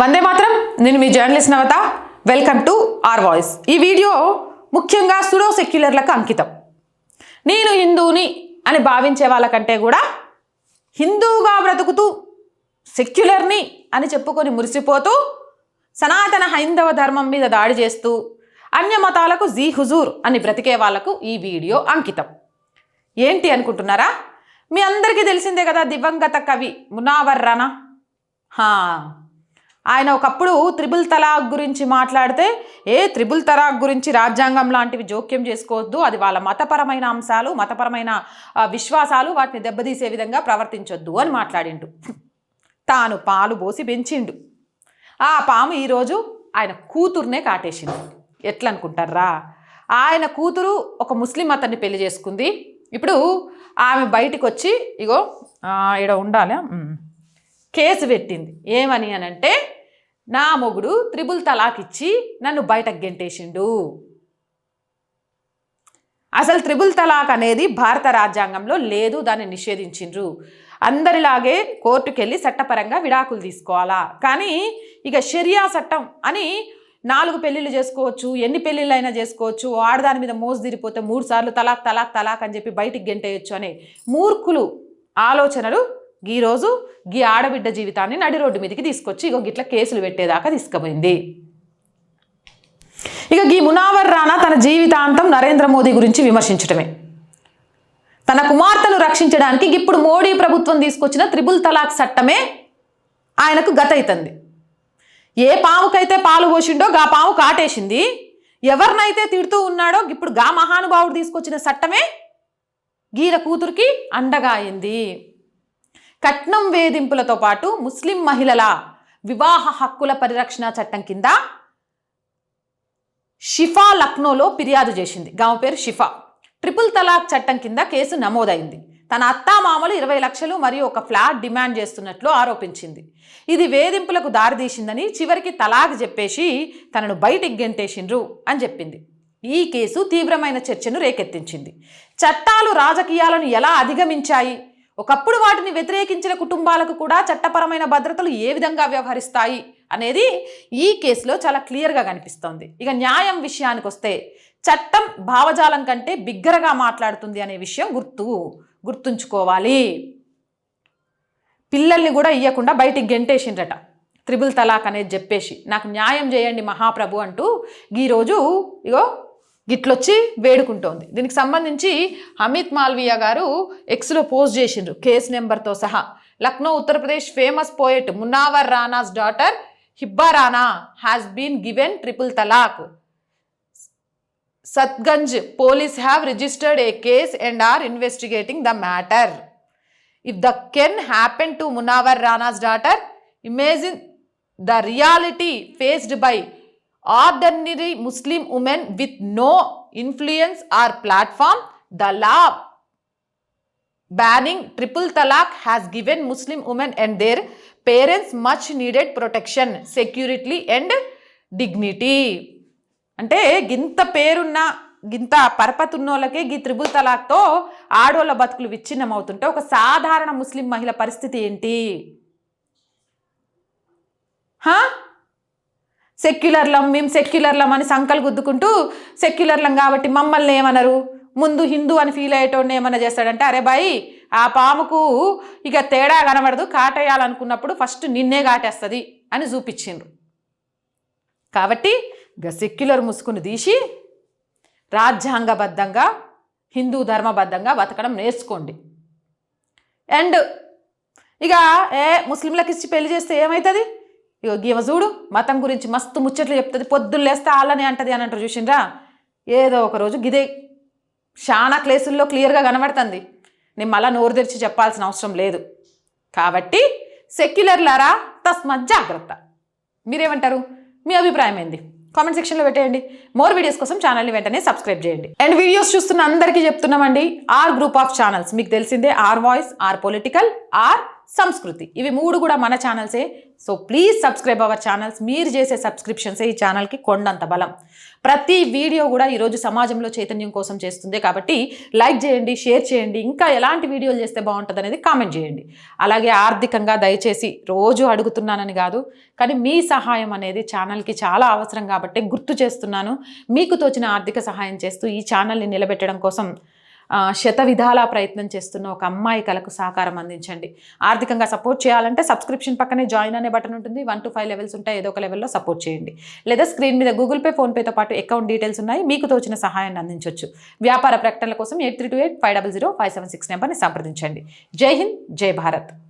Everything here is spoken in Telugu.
వందే మాత్రం. నేను మీ journalist Navata. Welcome to R voice. ఈ వీడియో ముఖ్యంగా సుడో సెక్యులర్లకు అంకితం. నేను హిందూని అని భావించే వాళ్ళకంటే కూడా హిందూగా బ్రతుకుతూ సెక్యులర్ని అని చెప్పుకొని మురిసిపోతూ సనాతన హైందవ ధర్మం మీద దాడి చేస్తూ అన్య మతాలకు జీ హుజూర్ అని బ్రతికే వాళ్లకు ఈ వీడియో అంకితం. ఏంటి అనుకుంటున్నారా? మీ అందరికీ తెలిసిందే కదా, దివంగత కవి మునావర్ రానా. ఆయన ఒకప్పుడు త్రిబుల్ తలాక్ గురించి మాట్లాడితే, త్రిబుల్ తలాక్ గురించి రాజ్యాంగం లాంటివి జోక్యం చేసుకోవద్దు, అది వాళ్ళ మతపరమైన అంశాలు, మతపరమైన విశ్వాసాలు, వాటిని దెబ్బతీసే విధంగా ప్రవర్తించొద్దు అని మాట్లాడిండు. తాను పాలు పోసి పెంచిండు. ఆ పాము ఈరోజు ఆయన కూతుర్నే కాటేసింది. ఎట్లా అనుకుంటారా? ఆయన కూతురు ఒక ముస్లిం అతన్ని పెళ్లి చేసుకుంది. ఇప్పుడు ఆమె బయటికి వచ్చి ఇగో ఈడ ఉండాలి కేసు పెట్టింది. ఏమని అనంటే, నా మొగుడు త్రిబుల్ తలాక్ ఇచ్చి నన్ను బయటకు గెంటేసిండు. అసలు త్రిబుల్ తలాక్ అనేది భారత రాజ్యాంగంలో లేదు, దాన్ని నిషేధించిండ్రు. అందరిలాగే కోర్టుకు వెళ్ళి చట్టపరంగా విడాకులు తీసుకోవాలా, కానీ ఇక షరియా చట్టం అని 4 పెళ్ళిళ్ళు చేసుకోవచ్చు, ఎన్ని పెళ్ళిళ్ళు అయినా చేసుకోవచ్చు, ఆడదాని మీద మోసు తీరిపోతే 3 సార్లు తలాక్ తలాక్ తలాక్ అని చెప్పి బయటికి గెంటేయచ్చు అనే మూర్ఖులు ఆలోచనలు ఈరోజు గీ ఆడబిడ్డ జీవితాన్ని నడి రోడ్డు మీదకి తీసుకొచ్చి ఇగో గిట్ల కేసులు పెట్టేదాకా తీసుకుపోయింది. ఇక గీ మునావర్ రానా తన జీవితాంతం నరేంద్ర మోదీ గురించి విమర్శించడమే. తన కుమార్తెను రక్షించడానికి ఇప్పుడు మోడీ ప్రభుత్వం తీసుకొచ్చిన త్రిబుల్ తలాక్ చట్టమే ఆయనకు గతైతుంది. ఏ పాముకైతే పాలు పోసిండో గా పాము కాటేసింది. ఎవరినైతే తిడుతూ ఉన్నాడో ఇప్పుడు గా మహానుభావుడు తీసుకొచ్చిన చట్టమే గీల కూతురికి అండగా అయింది. కట్నం వేధింపులతో పాటు ముస్లిం మహిళల వివాహ హక్కుల పరిరక్షణ చట్టం కింద షిఫా లక్నోలో ఫిర్యాదు చేసింది. గామ పేరు షిఫా. ట్రిపుల్ తలాక్ చట్టం కింద కేసు నమోదైంది. తన అత్తామామలు 20 లక్షలు మరియు ఒక ఫ్లాట్ డిమాండ్ చేస్తున్నట్లు ఆరోపించింది. ఇది వేధింపులకు దారితీసిందని, చివరికి తలాక్ చెప్పేసి తనను బయటికి గెంటేసిండ్రు అని చెప్పింది. ఈ కేసు తీవ్రమైన చర్చను రేకెత్తించింది. చట్టాలు రాజకీయాలను ఎలా అధిగమించాయి, ఒకప్పుడు వాటిని వ్యతిరేకించిన కుటుంబాలకు కూడా చట్టపరమైన భద్రతలు ఏ విధంగా వ్యవహరిస్తాయి అనేది ఈ కేసులో చాలా క్లియర్గా కనిపిస్తోంది. ఇక న్యాయం విషయానికి వస్తే, చట్టం భావజాలం కంటే బిగ్గరగా మాట్లాడుతుంది అనే విషయం గుర్తుంచుకోవాలి. పిల్లల్ని కూడా ఇయ్యకుండా బయటికి గెంటేసిండ్రట త్రిబుల్ తలాక్ అనేది చెప్పేసి, నాకు న్యాయం చేయండి మహాప్రభు అంటూ ఈరోజు ఇగో గిట్లొచ్చి వేడుకుంటోంది. దీనికి సంబంధించి అమిత్ మాల్వియా గారు ఎక్స్లో పోస్ట్ చేసిండ్రు కేసు నెంబర్తో సహా. Lucknow Uttar Pradesh famous poet Munawwar Rana's daughter Hiba Rana has been given triple talaq. Satganj police have registered a case and are investigating the matter. If the can happen to Munawar Rana's daughter, imagine the reality faced by ordinary Muslim women with no influence or platform. The law banning triple talaq has given Muslim women and their parents much needed protection, security and dignity. అంటే గింత పేరున్న గింత పరపతున్నోళ్ళకే గీ త్రిబుల్ తలాక్తో ఆడోళ్ళ బతుకులు విచ్ఛిన్నమవుతుంటే ఒక సాధారణ ముస్లిం మహిళ పరిస్థితి ఏంటి? సెక్యులర్లం, మేము సెక్యులర్లం అని సంకలు గుద్దుకుంటూ సెక్యులర్లం కాబట్టి మమ్మల్ని ఏమనరు, ముందు హిందూ అని ఫీల్ అయ్యేటోడిని ఏమన్నా చేస్తాడంటే, అరే బాయ్ ఆ పాముకు ఇక తేడా కనబడదు, కాటేయాలనుకున్నప్పుడు ఫస్ట్ నిన్నే కాటేస్తుంది అని చూపించిండ్రు. కాబట్టి ఇక సెక్యులర్ ముసుగును తీసి రాజ్యాంగబద్ధంగా హిందూ ధర్మబద్ధంగా బతకడం నేర్చుకోండి. అండ్ ఇక ముస్లింలకు ఇచ్చి పెళ్లి చేస్తే ఏమవుతుంది? ఇక గీమ చూడు మతం గురించి మస్తు ముచ్చట్లు చెప్తుంది, పొద్దున్న లేస్తే వాళ్ళనే అంటది అని అంటారు చూసిండ్రా. ఏదో ఒకరోజు గిదే చాలా క్లేసుల్లో క్లియర్గా కనబడుతుంది. నేను మళ్ళీ నోరు తెరిచి చెప్పాల్సిన అవసరం లేదు. కాబట్టి సెక్యులర్లారా తస్మత్ జాగ్రత్త. మీరేమంటారు? మీ అభిప్రాయం ఏంది? కామెంట్ సెక్షన్లో పెట్టేయండి. మోర్ వీడియోస్ కోసం ఛానల్ని వెంటనే సబ్స్క్రైబ్ చేయండి. అండ్ వీడియోస్ చూస్తున్న అందరికీ చెప్తున్నామండి, ఆర్ గ్రూప్ ఆఫ్ ఛానల్స్ మీకు తెలిసిందే, R voice, R political, R Sanskriti. ఇవి 3 కూడా మన ఛానల్సే. So please subscribe our channels. మీరు చేసే సబ్స్క్రిప్షన్సే ఈ ఛానల్కి కొండంత బలం. ప్రతి వీడియో కూడా ఈరోజు సమాజంలో చైతన్యం కోసం చేస్తుంది కాబట్టి లైక్ చేయండి, షేర్ చేయండి. ఇంకా ఎలాంటి వీడియోలు చేస్తే బాగుంటుంది అనేది కామెంట్ చేయండి. అలాగే ఆర్థికంగా దయచేసి రోజు అడుగుతున్నానని కాదు, కానీ మీ సహాయం అనేది ఛానల్కి చాలా అవసరం కాబట్టి గుర్తు చేస్తున్నాను. మీకు తోచిన ఆర్థిక సహాయం చేస్తూ ఈ ఛానల్ని నిలబెట్టడం కోసం శత విధాలా ప్రయత్నం చేస్తున్న ఒక అమ్మాయి కలకు సహకారం అందించండి. ఆర్థికంగా సపోర్ట్ చేయాలంటే సబ్స్క్రిప్షన్ పక్కనే జాయిన్ అనే బటన్ ఉంటుంది. 1 to 5 లెవెల్స్ ఉంటాయి. ఏదో ఒక లెవెల్లో సపోర్ట్ చేయండి. లేదా స్క్రీన్ మీద గూగుల్ పే, ఫోన్పేతో పాటు అకౌంట్ డీటెయిల్స్ ఉన్నాయి. మీకు తోచిన సహాయాన్ని అందించవచ్చు. వ్యాపార ప్రకటనల కోసం 8328500576 నెంబర్ని సంప్రదించండి. జై హింద్, జై భారత్.